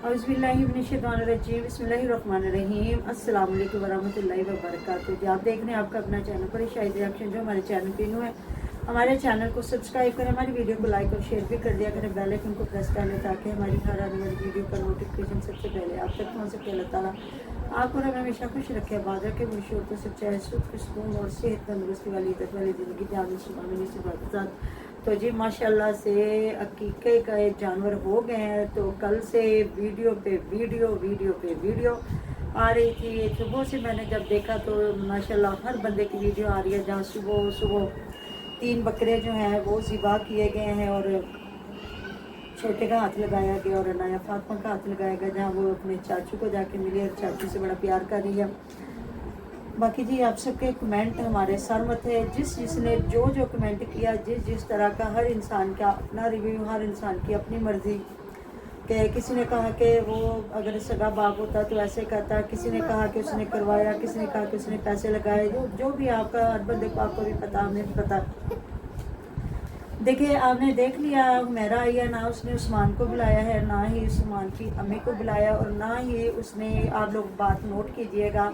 औज़ुबिल्लाहिमिनश्शैतानिर्रजीम बिस्मिल्लाहिर्रहमानिर्रहीम अस्सलाम वालेकुम वरहमतुल्लाहि वबरकातुहू। जी आप देख रहे हैं आपका अपना चैनल पर शायद रिएक्शन जो हमारे चैनल पे न्यू है, हमारे चैनल को सब्सक्राइब करें, हमारी वीडियो को लाइक और शेयर भी कर दिया करें, बेल आइकन को प्रेस कर लें ताकि हमारी हर आने वाली वीडियो का नोटिफिकेशन सबसे पहले आप तक पहुँच सके। अल्लाह ताला आपको हमें हमेशा खुश रखे, आबाद रखे, मुर्शिद तो सच्चाई सुकून और सेहत तंदुरुस्ती वाली इज्जत वाली ज़िंदगी जान से। तो जी माशाल्लाह से अकीके का एक जानवर हो गए हैं। तो कल से वीडियो पे वीडियो आ रही थी। सुबह से मैंने जब देखा तो माशाल्लाह हर बंदे की वीडियो आ रही है, जहाँ सुबह 3 बकरे जो हैं वो ज़िबा किए गए हैं और छोटे का हाथ लगाया गया और अनाया फातिमा का हाथ लगाया गया, जहाँ वो अपने चाचू को जाके मिली और चाचू से बड़ा प्यार कर रही है। बाकी जी आप सबके कमेंट हमारे सर मथे, जिसने जो कमेंट किया, जिस तरह का, हर इंसान का अपना रिव्यू, हर इंसान की अपनी मर्ज़ी। कि किसी ने कहा कि वो अगर सगा बाप होता तो ऐसे करता, किसी ने कहा कि उसने करवाया, किसी ने कहा कि उसने पैसे लगाए, जो भी आपका हर बंदे को, आपको भी पता, हमें भी पता। देखिए आपने देख लिया मेरा आई है, ना उसने उस्मान को बुलाया है, ना ही उस्मान की अम्मी को बुलाया, और ना ही उसने, आप लोग बात नोट कीजिएगा,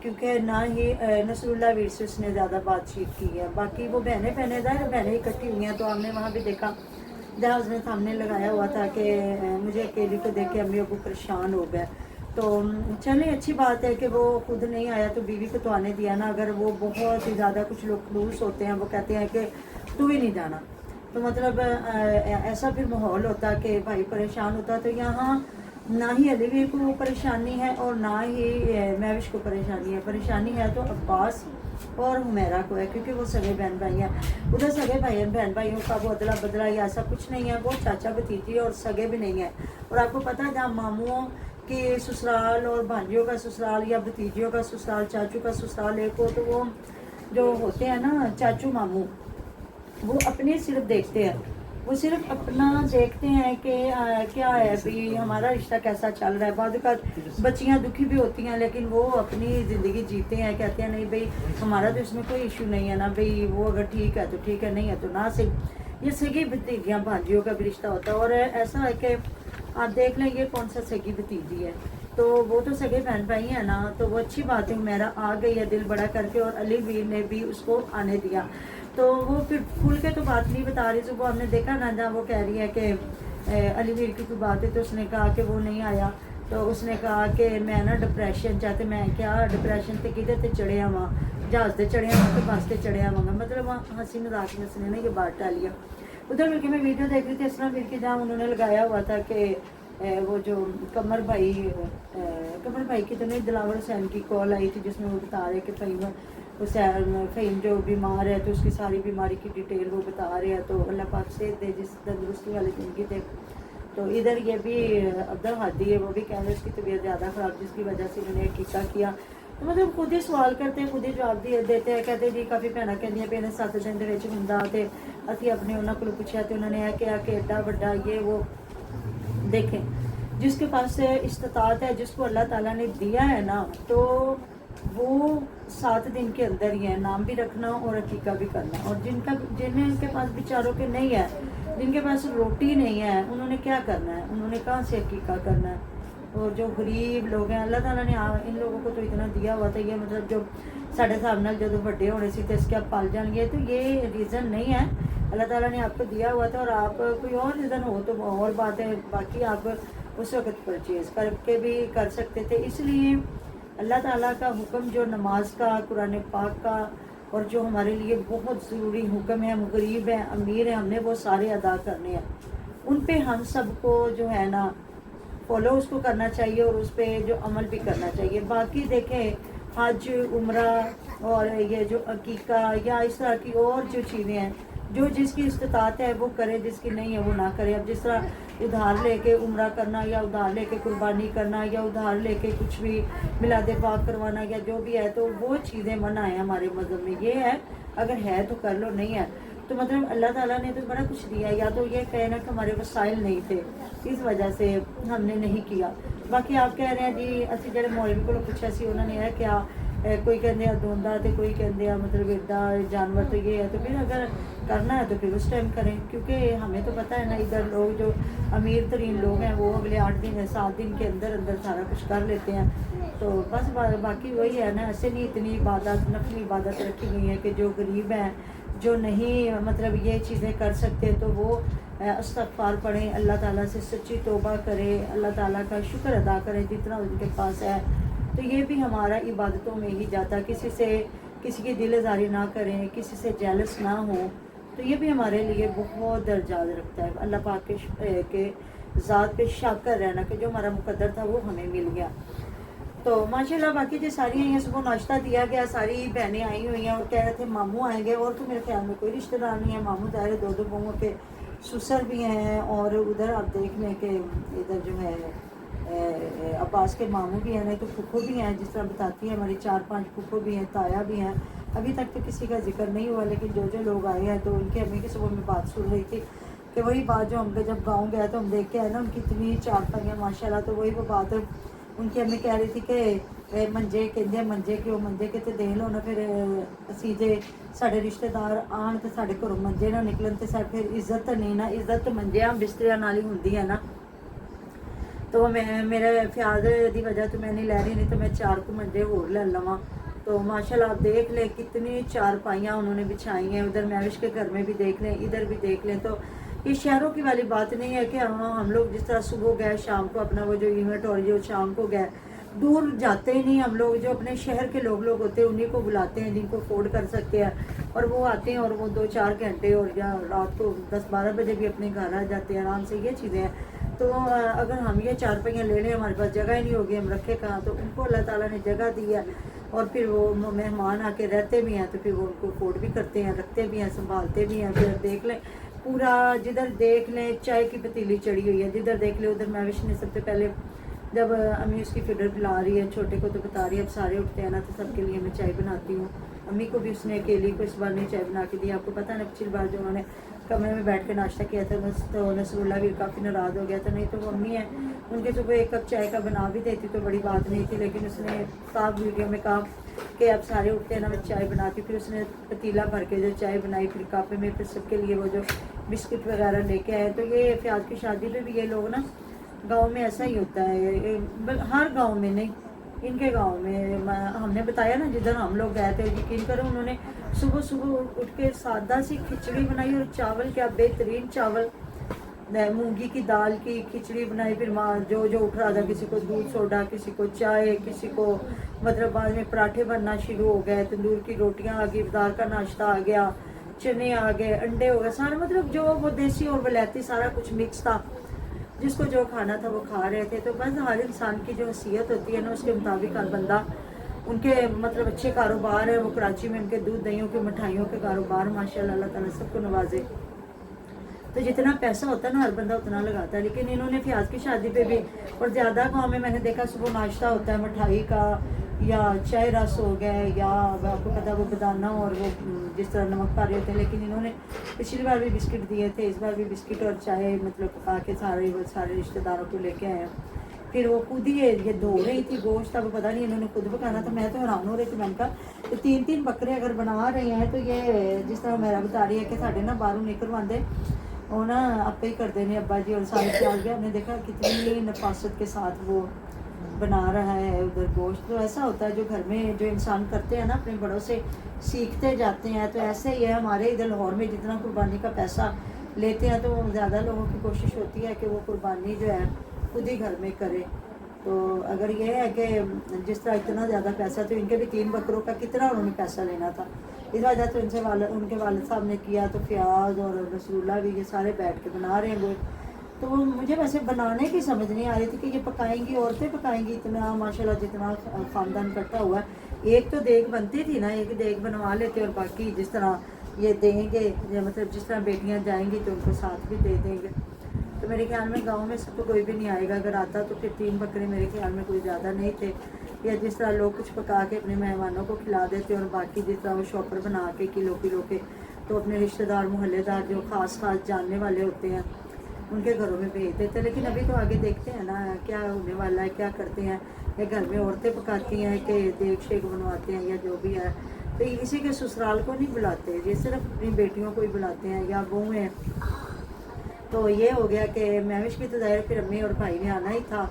क्योंकि ना ही नसरुल्लाह वीर से उसने ज़्यादा बातचीत की है। बाकी वो बहनें इकट्ठी हुई हैं, तो हमने वहाँ भी देखा जहाँ उसने सामने लगाया हुआ था कि मुझे अकेली को देख के अम्मी अबू परेशान हो गए। तो चलिए अच्छी बात है कि वो खुद नहीं आया तो बीवी को तो आने दिया ना। अगर वो बहुत ही ज़्यादा, कुछ लोग खलूस होते हैं, वो कहते हैं कि तू ही नहीं जाना, तो मतलब ऐसा फिर माहौल होता कि भाई परेशान होता। तो यहाँ ना ही अलीवीर को परेशानी है और ना ही महविश को परेशानी है तो अब्बास और हुमैरा को है, क्योंकि वो सगे बहन भाई हैं। उधर सगे बहन भाइयों का वो अदला बदला या ऐसा कुछ नहीं है, वो चाचा भतीजी और सगे भी नहीं है। और आपको पता है जहाँ मामुओं की ससुराल और भांजियों का ससुराल या भतीजियों का ससुराल, चाचू का ससुराल एक हो, तो वो जो होते हैं ना चाचू मामू, वो अपने सिर्फ देखते हैं, वो सिर्फ अपना देखते हैं कि क्या है भाई, हमारा रिश्ता कैसा चल रहा है। बाद का बच्चियाँ दुखी भी होती हैं, लेकिन वो अपनी ज़िंदगी जीते हैं, कहते हैं नहीं भाई हमारा तो इसमें कोई इशू नहीं है ना भाई, वो अगर ठीक है तो ठीक है, नहीं है तो ना सही। ये सगी भतीजियाँ भांजियों का भी रिश्ता होता है। और ऐसा है कि आप देख लें ये कौन सा सगी भतीजी है, तो वो तो सगे बहन भाई है ना, तो वो अच्छी बात है। मेरा आ गई है दिल बड़ा करके, और अली वीर ने भी उसको आने दिया। तो वो फिर खुल के तो बात नहीं बता रही। सुबह हमने देखा ना जहाँ वो कह रही है कि अली वीर की कोई बात है, तो उसने कहा कि वो नहीं आया, तो उसने कहा कि मैं ना डिप्रेशन चाहते, मैं क्या डिप्रेशन से किधर से चढ़े आवा, जहाज से चढ़े आवा तो बस से चढ़े आवागा, मतलब वहाँ हंसी मजाक में उसने ना ये बात डाली है। उधर मिलकर मैं वीडियो देख रही थी असलम वीर की, जहाँ उन्होंने लगाया हुआ था कि वो जो कमर भाई की तो नहीं, दिलावर हुसैन की कॉल आई थी, जिसमें वो बता रहे कि फ़हीम जो बीमार है तो उसकी सारी बीमारी की डिटेल वो बता रहे हैं। तो अल्लाह पाक से दे जिस तंदुरुस्ती वाली ज़िंदगी दे। तो इधर ये भी अब्दुल हादी है, वो भी कह रहे हैं उसकी तबीयत ज़्यादा ख़राब, जिसकी वजह से उन्होंने टीका किया। तो मतलब खुद ही सवाल करते हैं, खुद ही जवाब देते हैं, कहते जी काफ़ी भैन कहदियाँ पे 7 दिन के होंदा, तो असी अपने उन्होंने को पूछा तो उन्होंने कहा कि एडा बड़ा ये वो। देखें जिसके पास इस्तात है, जिसको अल्लाह ताला ने दिया है ना, तो वो 7 दिन के अंदर ही है नाम भी रखना और अकीका भी करना। और जिनके पास बेचारों के नहीं है, जिनके पास रोटी नहीं है, उन्होंने क्या करना है, उन्होंने कहाँ से अकीका करना है। और जो गरीब लोग हैं, अल्लाह ताला ने इन लोगों को तो इतना दिया हुआ था, ये मतलब जो साढ़े हिसाब नाल जो बड़े होने से तो इसके आप पाल जाएंगे, तो ये रीज़न नहीं है। अल्लाह ताला ने आपको दिया हुआ था, और आप कोई और रीज़न हो तो और बात है, बाकी आप उस वक्त परचेज़ करके भी कर सकते थे। इसलिए अल्लाह ताला का हुक्म जो नमाज का, कुरान पाक का, और जो हमारे लिए बहुत ज़रूरी हुक्म है, हम गरीब हैं अमीर हैं, हमने वो सारे अदा करने हैं। उन पे हम सबको जो है ना फॉलो उसको करना चाहिए, और उस पर जो अमल भी करना चाहिए। बाकी देखें हज, उम्रा और ये जो अकीका या इस तरह की और जो चीज़ें हैं, जो जिसकी इस्तात है वो करे, जिसकी नहीं है वो ना करे। अब जिस तरह उधार लेके उम्रा करना, या उधार लेके कुर्बानी करना, या उधार लेके कुछ भी मिलाद पाक करवाना, या जो भी है, तो वो चीज़ें मना है हमारे मज़हब में। ये है अगर है तो कर लो, नहीं है तो मतलब अल्लाह ताला ने तो बड़ा कुछ दिया। या तो ये कहना कि हमारे वसाइल नहीं थे, इस वजह से हमने नहीं किया। बाकी आप कह रहे हैं जी असी जो मौलवी को पूछा सी, उन्होंने यह क्या कोई कहते हैं धोंदा तो कोई कहते हैं मतलब इदा जानवर तो ये है, तो फिर अगर करना है तो फिर उस टाइम करें, क्योंकि हमें तो पता है ना इधर लोग जो अमीर तरीन लोग हैं वो अगले 8 दिन 7 दिन के अंदर अंदर सारा कुछ कर लेते हैं। तो बस बाकी वही है ना, ऐसे नहीं इतनी इबादत नफली इबादत रखी गई है कि जो गरीब हैं जो नहीं मतलब ये चीज़ें कर सकते तो वो इस्तग़फ़ार पढ़ें, अल्लाह ताला से सच्ची तौबा करें, अल्लाह ताला का शुक्र अदा करें जितना उनके पास है। तो ये भी हमारा इबादतों में ही जाता, किसी से किसी की दिल आज़ारी ना करें, किसी से जेलस ना हो, तो ये भी हमारे लिए बहुत दर्जात रखता है। अल्लाह पाक के ज़ात पे शाकर रहना कि जो हमारा मुकद्दर था वो हमें मिल गया। तो माशाल्लाह बाकी जो सारी आई हैं, सुबह नाश्ता दिया गया, सारी बहनें आई हुई हैं और कह रहे थे मामू आएंगे, और तो मेरे ख्याल में कोई रिश्तेदार नहीं है। मामू दायरे 2 बहुओं के ससुर भी हैं, और उधर आप देख लें कि इधर जो है अब्बास के मामू भी हैं, नहीं तो फूफो भी हैं, जिस तरह बताती है हमारी 4-5 फूफो भी हैं, ताया भी हैं। अभी तक तो किसी का जिक्र नहीं हुआ, लेकिन जो लोग आए हैं तो उनकी अम्मी की सुबह में बात सुन रही थी कि वही बात जो हमने जब गाँव गया तो हम देख के आए ना उनकी इतनी चारपाइयाँ माशाल्लाह, तो वही वो बात उनकी अम्मी कह रही थी कि मंजे कहते मंजे क्यों मंजे कि देख लो ना, फिर असी जे साढ़े रिश्तेदार आन तो साढ़े घरों मंजे ना निकलन तो फिर इज्जत तो नहीं ना, इज्जत तो मंजिया बिस्तरिया नाल ही होंदी है ना। तो मैं मेरे ख्याल की वजह तो मैं नहीं लै रही, नहीं तो मैं 4 को मंजे होर ले लवां। तो माशाल्लाह आप देख लें कितनी चारपाइयाँ उन्होंने बिछाई हैं, उधर मैविश के घर में भी देख लें, इधर भी देख लें। तो ये शहरों की वाली बात नहीं है कि हम लोग जिस तरह सुबह गए शाम को अपना वो जो इवेंट और जो शाम को गए, दूर जाते ही नहीं हम लोग, जो अपने शहर के लोग होते हैं उन्हीं को बुलाते हैं जिनको अफोर्ड कर सकते हैं, और वो आते हैं और वो 2-4 घंटे और या रात को 10-12 बजे भी अपने घर आ जाते हैं आराम से। ये चीज़ें हैं। तो अगर हम ये चारपाइयाँ ले लें, हमारे पास जगह ही नहीं होगी, हम रखे कहाँ, तो उनको अल्लाह ताला ने जगह दी है, और फिर वो मेहमान आके रहते भी हैं, तो फिर वो उनको अफोर्ड भी करते हैं, रखते भी हैं, संभालते भी हैं। फिर देख लें पूरा जिधर देख लें चाय की पतीली चढ़ी हुई है, जिधर देख लें उधर मैविश ने सबसे पहले जब अम्मी उसकी फिडर पिला रही है, छोटे को तो बता रही है अब सारे उठते हैं ना तो सबके लिए मैं चाय बनाती हूँ। अम्मी को भी उसने अकेली को इस बार नहीं चाय बना के दी। आपको पता है ना पिछली बार जो उन्होंने कमरे में बैठ के नाश्ता किया था तो नसरुल्ला भी काफ़ी नाराज़ हो गया था, नहीं तो वो अम्मी है उनके सुबह 1 कप चाय का बना भी देती तो बड़ी बात नहीं थी, लेकिन उसने साफ वीडियो में कहा कि अब सारे उठते हैं ना मैं चाय बनाती। फिर उसने पतीला भर के जो चाय बनाई, फिर कापे में फिर सबके लिए वो जो बिस्किट वगैरह लेके आए। तो ये फ्याज की शादी पे भी ये लोग ना, गांव में ऐसा ही होता है, हर गांव में नहीं, इनके गांव में हमने बताया ना जिधर हम लोग गए थे, यकीन करो उन्होंने सुबह सुबह उठ के सादा सी खिचड़ी बनाई, और चावल क्या बेहतरीन चावल, मूंगी की दाल की खिचड़ी बनाई। फिर माँ जो उठ रहा था, किसी को दूध सोडा, किसी को चाय, किसी को मतलब बाद में पराठे बनना शुरू हो गए, तंदूर की रोटियां आ गई, इफ्तार का नाश्ता आ गया, चने आ गए, अंडे हो गए, सारा मतलब जो वो देसी और वलैती सारा कुछ मिक्स था, जिसको जो खाना था वो खा रहे थे। तो बस हर इंसान की जो हैसियत होती है ना उसके मुताबिक हर बंदा, उनके मतलब अच्छे कारोबार है, वो कराची में उनके दूध दहियों के मिठाइयों के कारोबार माशाल्लाह अल्लाह ताला सबको नवाजे। तो जितना पैसा होता है ना हर बंदा उतना लगाता है, लेकिन इन्होंने फ्याज की शादी पे भी, और ज़्यादा गाँव में मैंने देखा सुबह नाश्ता होता है मिठाई का, या चाय रस हो गए, या आपको पता वो बदाना और वो जिस तरह नमक पारे होते हैं। लेकिन इन्होंने पिछली बार भी बिस्किट दिए थे, इस बार भी बिस्किट और चाय मतलब पका के सारे रिश्तेदारों को लेके आए। फिर वो खुद ही ये धो रही थी गोश्त, अब पता नहीं इन्होंने खुद पकाना था, मैं तो हैरान हो रही थी। मैंने कहा तो 3-3 बकरे अगर बना रहे हैं तो ये जिस तरह मेरा बता रही है कि साढ़े ना बाहरों नहीं करवाते, वो ना आपे ही करते हैं अब्बा जी, और सारे प्याज भी हमने देखा कितनी नफासत के साथ वो बना रहा है उधर गोश्त। तो ऐसा होता है जो घर में जो इंसान करते हैं ना अपने बड़ों से सीखते जाते हैं। तो ऐसे ही है हमारे इधर लाहौर में जितना कुर्बानी का पैसा लेते हैं तो ज़्यादा लोगों की कोशिश होती है कि वो कुर्बानी जो है खुद ही घर में करे। तो अगर ये है कि जिस तरह इतना ज़्यादा पैसा, तो इनके भी 3 बकरों का कितना उन्होंने पैसा लेना था, इस वजह तो उनके वालिद साहब ने किया। तो फ्याज और रसूलुल्लाह भी ये सारे बैठ के बना रहे हैं वो। तो मुझे वैसे बनाने की समझ नहीं आ रही थी कि ये पकाएंगी, औरतें पकाएंगी, इतना माशाल्लाह जितना ख़ानदान इकट्ठा हुआ है। एक तो देग बनती थी ना, एक देग बनवा लेते और बाकी जिस तरह ये देंगे, मतलब जिस तरह बेटियां जाएंगी तो उनको साथ भी दे देंगे। तो मेरे ख्याल में गांव में सब तो कोई भी नहीं आएगा, अगर आता तो फिर 3 बकरे मेरे ख्याल में कोई ज़्यादा नहीं थे। या जिस तरह लोग कुछ पका के अपने मेहमानों को खिला देते और बाकी जिस तरह वो शॉपर बना के किलो के तो अपने रिश्तेदार मोहल्लेदार जो ख़ास जानने वाले होते हैं उनके घरों में भेज देते हैं। लेकिन अभी तो आगे देखते हैं ना क्या होने वाला है, क्या करते हैं। या घर में औरतें पकाती हैं कि देग शेक बनवाते हैं या जो भी है, तो किसी के ससुराल को नहीं बुलाते, ये सिर्फ अपनी बेटियों को ही बुलाते हैं या बहुएं। तो ये हो गया कि महविश की तो ज़ाहिर फिर अम्मी और भाई ने आना ही था,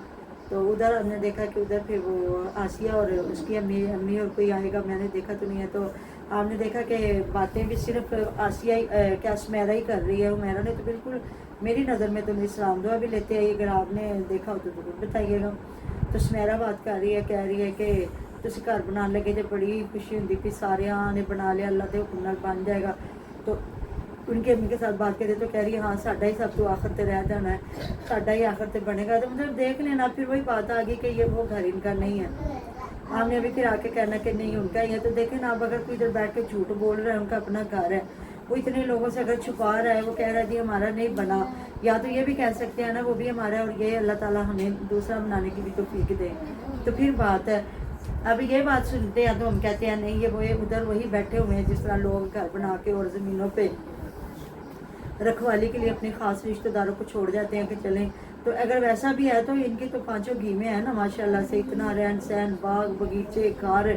तो उधर हमने देखा कि उधर फिर वो आसिया और उसकी अम्मी अम्मी और कोई आएगा, मैंने देखा तो नहीं है। तो आपने देखा कि बातें भी सिर्फ आसिया ही क्या सुमेरा ही कर रही है। उमेरा ने तो बिल्कुल मेरी नज़र में तो नहीं, सलाम दुआ भी लेते हैं, अगर आपने देखा हो तो ज़रूर बताइएगा। तो सुमेरा बात कर रही है, कह रही है कि तुसी घर बनाने लगे जो बड़ी खुशी होंगी कि सारे ने बना लिया, अल्लाह के हुक्म नाल बन जाएगा। तो उनके अम्मी के साथ बात करें तो कह रही है हाँ साडा ही सब तो आखिर ते रह जाना है, साडा ही आखिर ते बनेगा। तो मतलब देख लेना, फिर वही बात आ गई कि ये वो घर इनका नहीं है। आपने अभी फिर आके कहना कि नहीं उनका ही है। तो देखें ना, अब अगर कोई इधर बैठ के झूठ बोल रहा है, उनका अपना घर है, वो इतने लोगों से अगर छुपा रहा है, वो कह रहा है जी हमारा नहीं बना, या तो ये भी कह सकते हैं ना वो भी हमारा है और ये अल्लाह ताला हमें दूसरा बनाने की भी तौफीक दे, तो फिर बात है। अब ये बात सुनते हैं तो हम कहते हैं नहीं, ये वो उधर वही बैठे हुए हैं जिस तरह लोग घर बना के और ज़मीनों पे रखवाली के लिए अपने ख़ास रिश्तेदारों को छोड़ जाते हैं कि चलें। तो अगर वैसा भी है तो इनकी तो पांचों घीमें हैं ना माशाल्लाह से, इतना रहन सहन, बाग बगीचे, कार,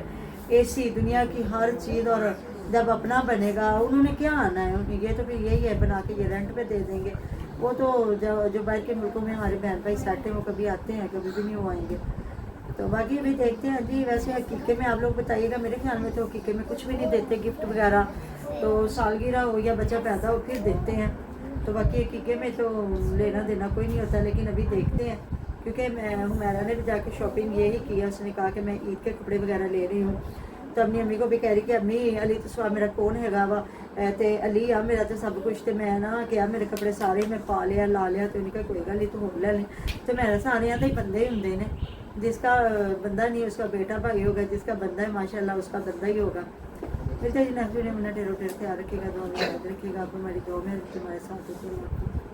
एसी, दुनिया की हर चीज़। और जब अपना बनेगा उन्होंने क्या आना है, ये तो फिर यही है बना के ये रेंट पे दे देंगे। वो तो जो बाहर के मुल्कों में हमारे बहन भाई सेट हैं, वो कभी आते हैं, कभी भी नहीं हो आएंगे। तो बाकी अभी देखते हैं जी। वैसे हकीके में आप लोग बताइएगा, मेरे ख्याल में तो हकीके में कुछ भी नहीं देते गिफ्ट वगैरह, तो सालगिरह हो या बच्चा पैदा हो फिर देते हैं। तो बाकी हकीके में तो लेना देना कोई नहीं होता। लेकिन अभी देखते हैं, क्योंकि हुमैरा ने भी जाके शॉपिंग यही किया, उसने कहा कि मैं ईद के कपड़े वगैरह ले रही हूँ। तो अपनी अम्मी को भी कह रही कि अम्मी अली तो सवा मेरा कौन हैगा वा, ते अली आ मेरा तो सब कुछ, तो मैं ना क्या मेरे कपड़े सारे मैं पा लिया ला लिया। तो उन्हें कोई गल नहीं, तो होर ले लें। तो मेरा सारे तो ही बंदे ही होंगे ने, जिसका बंदा नहीं उसका बेटा भाई होगा, जिसका बंदा है माशाल्लाह उसका बंदा ही होगा। मिलते हैं जी नेक्स्ट वीडियो में। टेरो टेर ख्याल रखिएगा, दुआ में याद रखिएगा। आप हमारी दुआ में तुम्हारे साथ होती है।